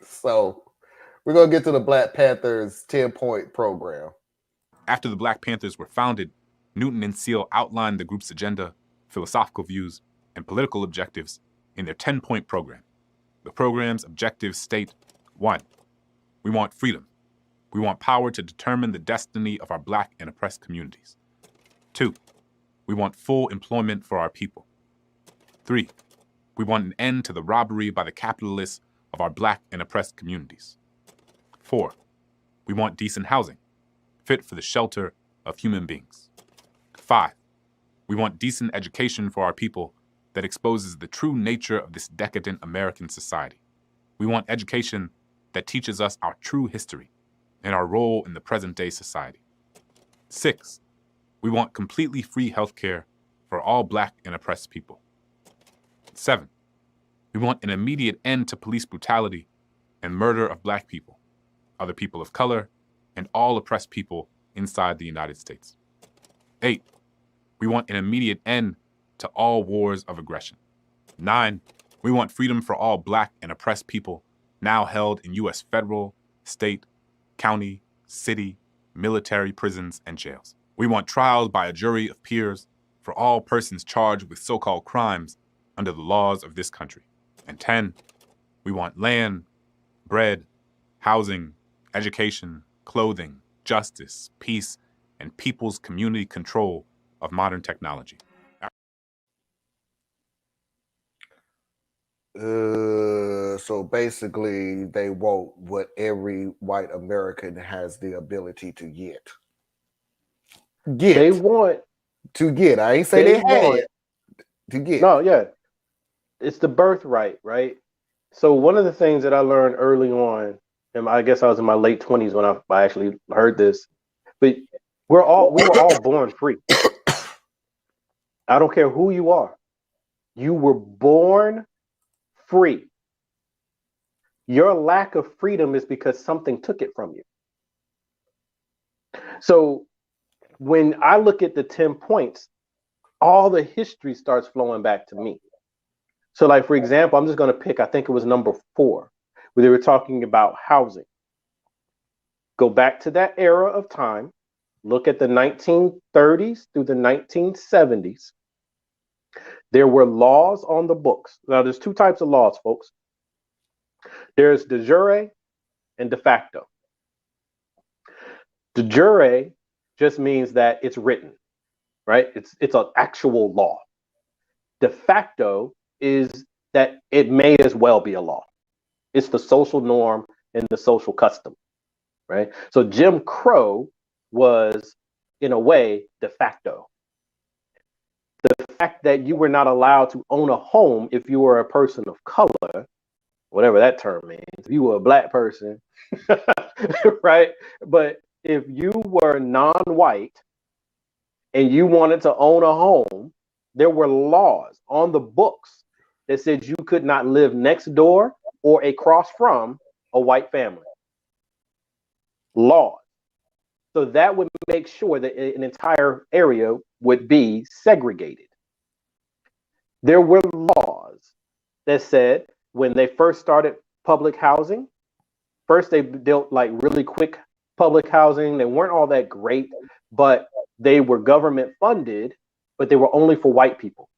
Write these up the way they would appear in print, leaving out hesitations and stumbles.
So we're gonna get to the Black Panthers 10-point program. After the Black Panthers were founded, Newton and Seal outlined the group's agenda, philosophical views, and political objectives in their 10-point program. The program's objectives state: 1. We want freedom. We want power to determine the destiny of our Black and oppressed communities. 2. We want full employment for our people. 3. We want an end to the robbery by the capitalists of our Black and oppressed communities. 4. We want decent housing, fit for the shelter of human beings. 5. We want decent education for our people that exposes the true nature of this decadent American society. We want education that teaches us our true history and our role in the present-day society. 6. We want completely free healthcare for all Black and oppressed people. 7. We want an immediate end to police brutality and murder of Black people, other people of color, and all oppressed people inside the United States. 8. We want an immediate end to all wars of aggression. 9. We want freedom for all Black and oppressed people now held in U.S. federal, state, county, city, military prisons, and jails. We want trials by a jury of peers for all persons charged with so-called crimes under the laws of this country. And 10. We want land, bread, housing, education, clothing, justice, peace, and people's community control of modern technology. So basically, they want what every white American has the ability to get. They want to get. I ain't say they had it. To get. No, yeah. It's the birthright, right? So one of the things that I learned early on, and I guess I was in my late 20s when I actually heard this, but we were all born free. I don't care who you are. You were born free. Your lack of freedom is because something took it from you. So when I look at the 10 points, all the history starts flowing back to me. So like, for example, I'm just going to pick, I think it was number 4, where they were talking about housing. Go back to that era of time, look at the 1930s through the 1970s. There were laws on the books. Now, there's 2 types of laws, folks. There's de jure and de facto. De jure just means that it's written, right? It's an actual law. De facto is that it may as well be a law. It's the social norm and the social custom, right? So Jim Crow was, in a way, de facto. The fact that you were not allowed to own a home if you were a person of color, whatever that term means, if you were a Black person, right? But if you were non-white and you wanted to own a home, there were laws on the books that said you could not live next door or across from a white family. Laws. So that would make sure that an entire area would be segregated. There were laws that said when they first started public housing, first they built like really quick public housing. They weren't all that great, but they were government funded, but they were only for white people.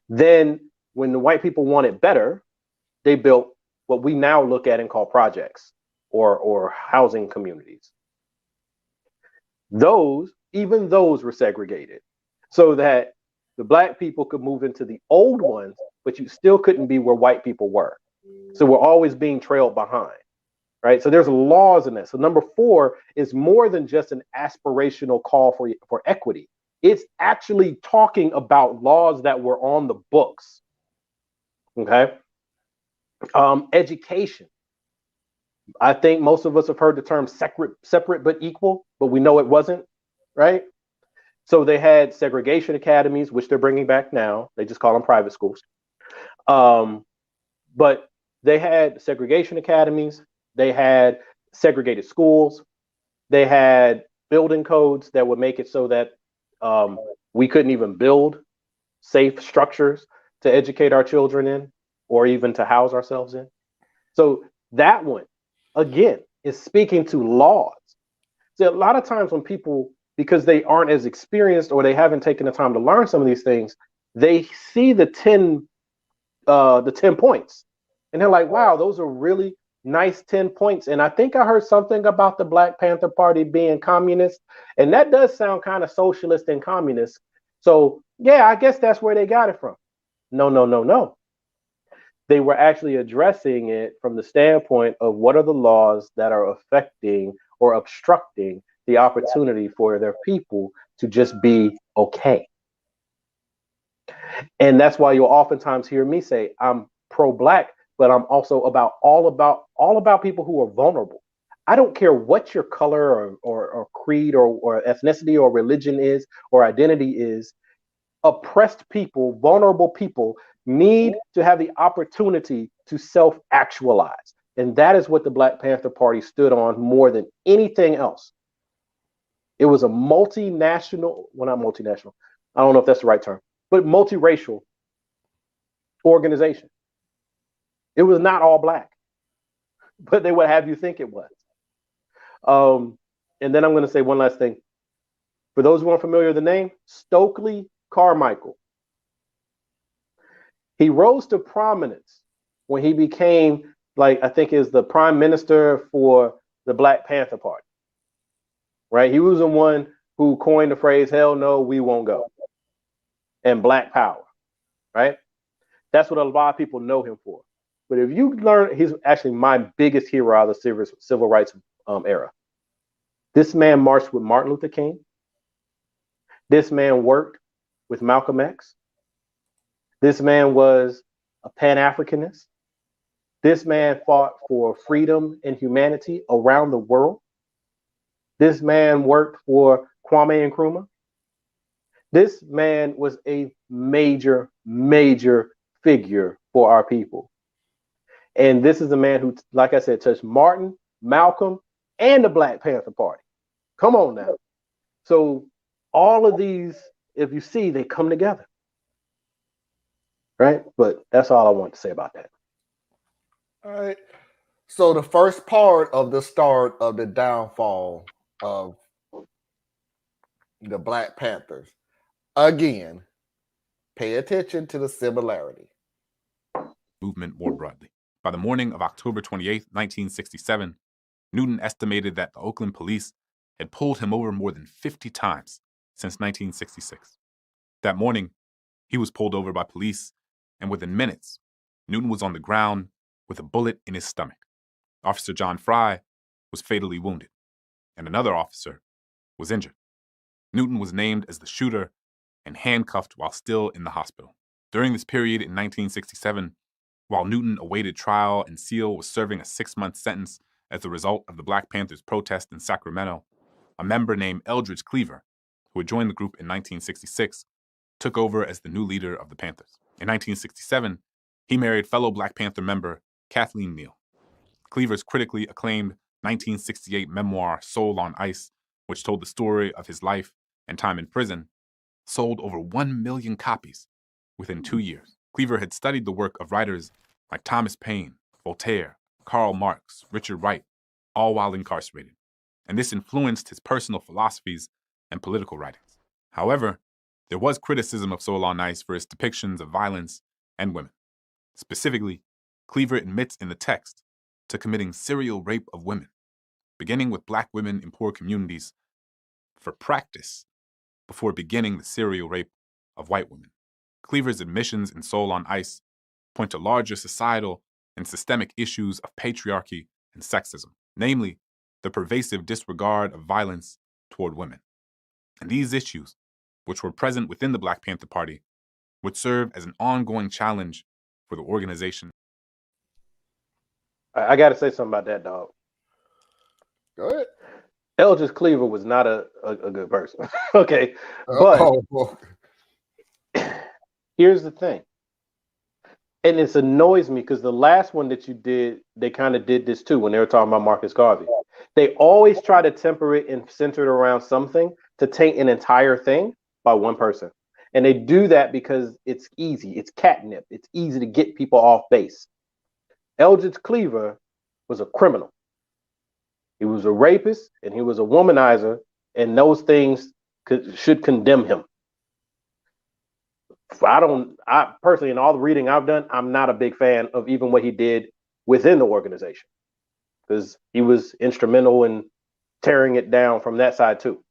Then when the white people wanted better, they built what we now look at and call projects or housing communities. Even those were segregated so that the Black people could move into the old ones, but you still couldn't be where white people were. So we're always being trailed behind, right? So there's laws in that. So number 4 is more than just an aspirational call for equity. It's actually talking about laws that were on the books, okay? Education. I think most of us have heard the term separate but equal, but we know it wasn't, right? So they had segregation academies, which they're bringing back now. They just call them private schools. But they had segregation academies. They had segregated schools. They had building codes that would make it so that we couldn't even build safe structures to educate our children in or even to house ourselves in. So that one, again, is speaking to laws. See, a lot of times when people, because they aren't as experienced or they haven't taken the time to learn some of these things, they see the 10 points. And they're like, wow, those are really nice 10 points. And I think I heard something about the Black Panther Party being communist. And that does sound kind of socialist and communist. So, yeah, I guess that's where they got it from. No, no, no, no. They were actually addressing it from the standpoint of what are the laws that are affecting or obstructing the opportunity for their people to just be okay. And that's why you'll oftentimes hear me say I'm pro-black, but I'm also about people who are vulnerable. I don't care what your color or creed or ethnicity or religion is or identity is. Oppressed people, vulnerable people need to have the opportunity to self-actualize. And that is what the Black Panther Party stood on more than anything else. It was a multinational, well, not multinational, I don't know if that's the right term, but multiracial organization. It was not all black, but they would have you think it was. And then I'm going to say one last thing. For those who aren't familiar with the name, Stokely Carmichael. He rose to prominence when he became, like, I think is the prime minister for the Black Panther Party. Right? He was the one who coined the phrase, hell no, we won't go. And Black Power. Right? That's what a lot of people know him for. But if you learn, he's actually my biggest hero out of the civil rights era. This man marched with Martin Luther King. This man worked with Malcolm X. This man was a Pan-Africanist. This man fought for freedom and humanity around the world. This man worked for Kwame Nkrumah. This man was a major, major figure for our people. And this is a man who, like I said, touched Martin, Malcolm, and the Black Panther Party. Come on now. So all of these, if you see, they come together. Right? But that's all I want to say about that. All right. So the first part of the start of the downfall of the Black Panthers, again, pay attention to the similarity. Movement more broadly. By the morning of October 28, 1967, Newton estimated that the Oakland police had pulled him over more than 50 times since 1966. That morning, he was pulled over by police, and within minutes, Newton was on the ground with a bullet in his stomach. Officer John Fry was fatally wounded, and another officer was injured. Newton was named as the shooter and handcuffed while still in the hospital. During this period in 1967, while Newton awaited trial and Seal was serving a 6-month sentence as a result of the Black Panthers' protest in Sacramento, a member named Eldridge Cleaver, who had joined the group in 1966, took over as the new leader of the Panthers. In 1967, he married fellow Black Panther member Kathleen Neal. Cleaver's critically acclaimed 1968 memoir, Soul on Ice, which told the story of his life and time in prison, sold over 1 million copies within 2 years. Cleaver had studied the work of writers like Thomas Paine, Voltaire, Karl Marx, Richard Wright, all while incarcerated, and this influenced his personal philosophies and political writings. However, there was criticism of Soul on Ice for its depictions of violence and women. Specifically, Cleaver admits in the text to committing serial rape of women, beginning with Black women in poor communities, for practice before beginning the serial rape of white women. Cleaver's admissions in Soul on Ice point to larger societal and systemic issues of patriarchy and sexism, namely the pervasive disregard of violence toward women. And these issues, which were present within the Black Panther Party, would serve as an ongoing challenge for the organization. I got to say something about that, dog. Go ahead. Eldridge Cleaver was not a good person. Okay. But here's the thing. And it annoys me because the last one that you did, they kind of did this too when they were talking about Marcus Garvey. They always try to temper it and center it around something to taint an entire thing by one person. And they do that because it's easy. It's catnip. It's easy to get people off base. Eldridge Cleaver was a criminal. He was a rapist and he was a womanizer, and those things should condemn him. I personally, in all the reading I've done, I'm not a big fan of even what he did within the organization, because he was instrumental in tearing it down from that side too.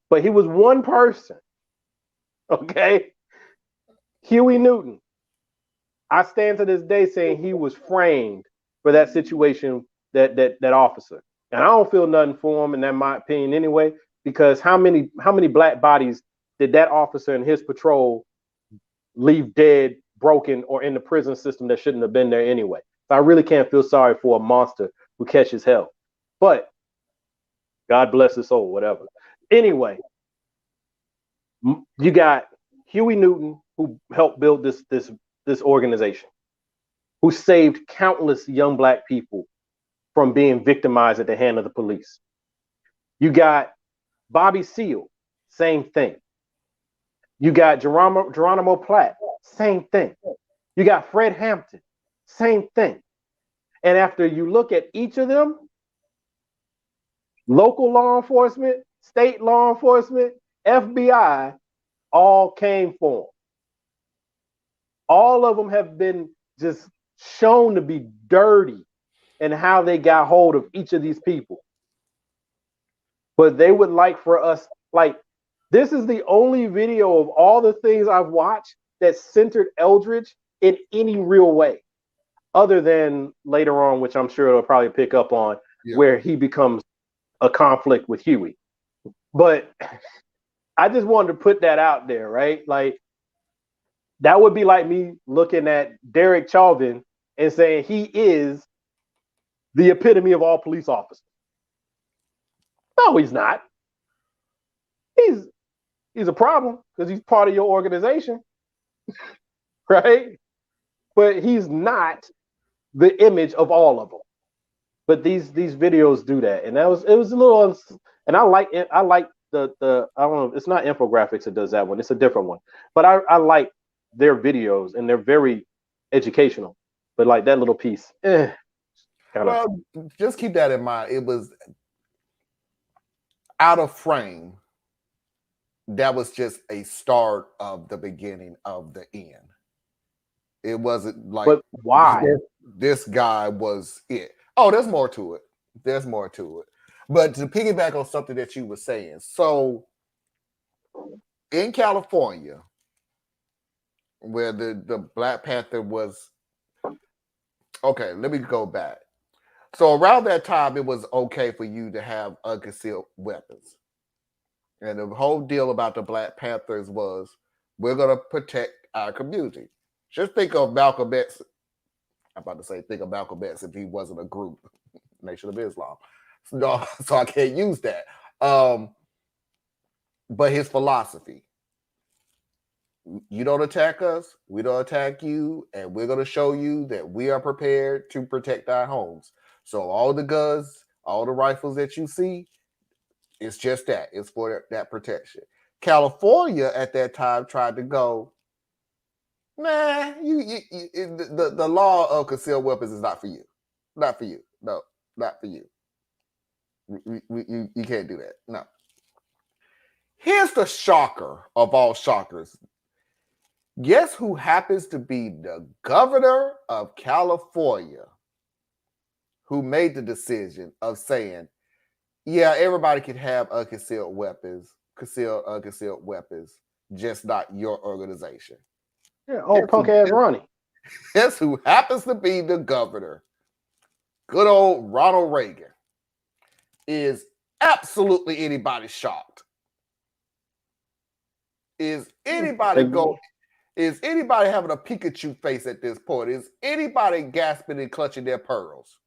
But he was one person, okay? Huey Newton. I stand to this day saying he was framed for that situation, that officer. And I don't feel nothing for him, and that's my opinion anyway, because how many black bodies did that officer and his patrol leave dead, broken, or in the prison system that shouldn't have been there anyway? So I really can't feel sorry for a monster who catches hell. But God bless his soul, whatever. Anyway, you got Huey Newton, who helped build this organization, who saved countless young black people from being victimized at the hand of the police. You got Bobby Seale, same thing. You got Geronimo Platt, same thing. You got Fred Hampton, same thing. And after you look at each of them, local law enforcement, state law enforcement, FBI, all came for them. All of them have been just shown to be dirty in how they got hold of each of these people. But they would like for us, like, this is the only video of all the things I've watched that centered Eldridge in any real way, other than later on, which I'm sure it'll probably pick up on, where he becomes a conflict with Huey. But I just wanted to put that out there, right? Like, that would be like me looking at Derek Chauvin and saying he is the epitome of all police officers. No, he's not. He's a problem because he's part of your organization, right? But he's not the image of all of them. But these videos do that, and it was a little. And I like the I don't know. It's not infographics that does that one. It's a different one. But I like their videos, and they're very educational. But like that little piece, well, just keep that in mind. It was out of frame. That was just a start of the beginning of the end. It wasn't like, but why? This guy was it. Oh, there's more to it. There's more to it. But to piggyback on something that you were saying, so in California, where the Black Panther was, okay, let me go back. So around that time, it was okay for you to have unconcealed weapons. And the whole deal about the Black Panthers was, we're going to protect our community. Just think of Malcolm X. I'm about to say, think of Malcolm X if he wasn't a group, Nation of Islam. So I can't use that. But his philosophy, you don't attack us, we don't attack you, and we're going to show you that we are prepared to protect our homes. So all the guns, all the rifles that you see, it's just that. It's for that protection. California at that time tried to go, nah, the law of concealed weapons is not for you. Not for you. No, not for you. You can't do that. No. Here's the shocker of all shockers. Guess who happens to be the governor of California who made the decision of saying, yeah, everybody can have unconcealed weapons, unconcealed weapons, just not your organization. Yeah, punk ass Ronnie. Guess who happens to be the governor? Good old Ronald Reagan. Is absolutely anybody shocked? Is anybody having a Pikachu face at this point? Is anybody gasping and clutching their pearls?